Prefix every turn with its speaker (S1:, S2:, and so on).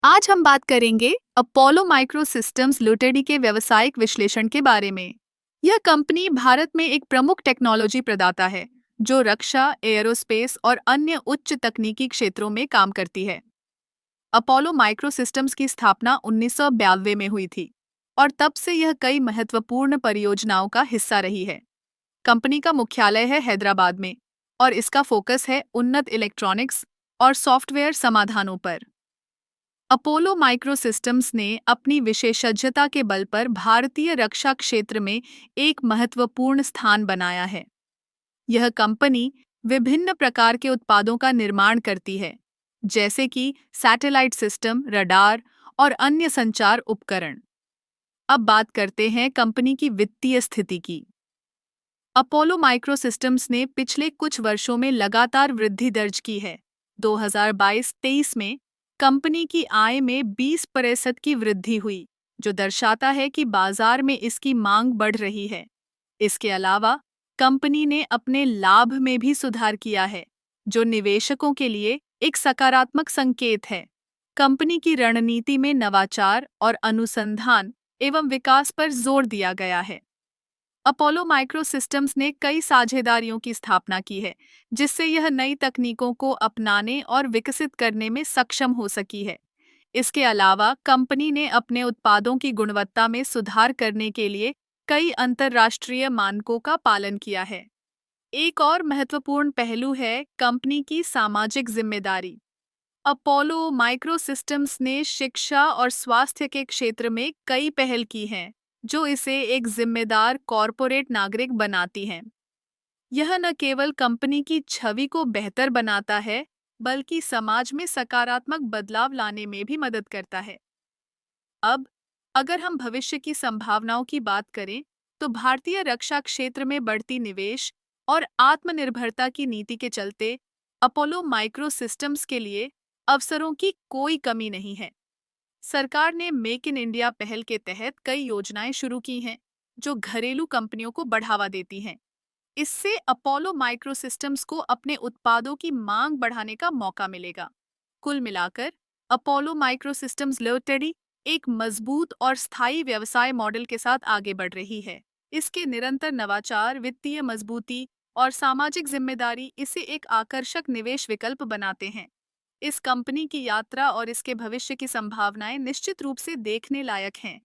S1: आज हम बात करेंगे अपोलो माइक्रो सिस्टम्स लिमिटेड के व्यावसायिक विश्लेषण के बारे में। यह कंपनी भारत में एक प्रमुख टेक्नोलॉजी प्रदाता है जो रक्षा, एयरोस्पेस और अन्य उच्च तकनीकी क्षेत्रों में काम करती है। अपोलो माइक्रो सिस्टम्स की स्थापना 1992 में हुई थी और तब से यह कई महत्वपूर्ण परियोजनाओं का हिस्सा रही है। कंपनी का मुख्यालय है हैदराबाद में और इसका फोकस है उन्नत इलेक्ट्रॉनिक्स और सॉफ्टवेयर समाधानों पर। अपोलो माइक्रो सिस्टम्स ने अपनी विशेषज्ञता के बल पर भारतीय रक्षा क्षेत्र में एक महत्वपूर्ण स्थान बनाया है। यह कंपनी विभिन्न प्रकार के उत्पादों का निर्माण करती है, जैसे कि सैटेलाइट सिस्टम, रडार और अन्य संचार उपकरण। अब बात करते हैं कंपनी की वित्तीय स्थिति की। अपोलो माइक्रो सिस्टम्स ने पिछले कुछ वर्षों में लगातार वृद्धि दर्ज की है। 2022-23 में कंपनी की आय में 20% की वृद्धि हुई, जो दर्शाता है कि बाजार में इसकी मांग बढ़ रही है। इसके अलावा कंपनी ने अपने लाभ में भी सुधार किया है, जो निवेशकों के लिए एक सकारात्मक संकेत है। कंपनी की रणनीति में नवाचार और अनुसंधान एवं विकास पर जोर दिया गया है। अपोलो माइक्रो सिस्टम्स ने कई साझेदारियों की स्थापना की है, जिससे यह नई तकनीकों को अपनाने और विकसित करने में सक्षम हो सकी है। इसके अलावा कंपनी ने अपने उत्पादों की गुणवत्ता में सुधार करने के लिए कई अंतर्राष्ट्रीय मानकों का पालन किया है। एक और महत्वपूर्ण पहलू है कंपनी की सामाजिक जिम्मेदारी। अपोलो माइक्रो सिस्टम्स ने शिक्षा और स्वास्थ्य के क्षेत्र में कई पहल की हैं, जो इसे एक जिम्मेदार कॉरपोरेट नागरिक बनाती हैं। यह न केवल कंपनी की छवि को बेहतर बनाता है, बल्कि समाज में सकारात्मक बदलाव लाने में भी मदद करता है। अब, अगर हम भविष्य की संभावनाओं की बात करें, तो भारतीय रक्षा क्षेत्र में बढ़ती निवेश और आत्मनिर्भरता की नीति के चलते अपोलो माइक्रो सिस्टम्स के लिए अवसरों की कोई कमी नहीं है। सरकार ने मेक इन इंडिया पहल के तहत कई योजनाएं शुरू की हैं, जो घरेलू कंपनियों को बढ़ावा देती हैं। इससे अपोलो माइक्रो सिस्टम्स को अपने उत्पादों की मांग बढ़ाने का मौका मिलेगा। कुल मिलाकर अपोलो माइक्रो सिस्टम्स लिमिटेड एक मजबूत और स्थायी व्यवसाय मॉडल के साथ आगे बढ़ रही है। इसके निरंतर नवाचार, वित्तीय मजबूती और सामाजिक जिम्मेदारी इसे एक आकर्षक निवेश विकल्प बनाते हैं। इस कंपनी की यात्रा और इसके भविष्य की संभावनाएं निश्चित रूप से देखने लायक हैं।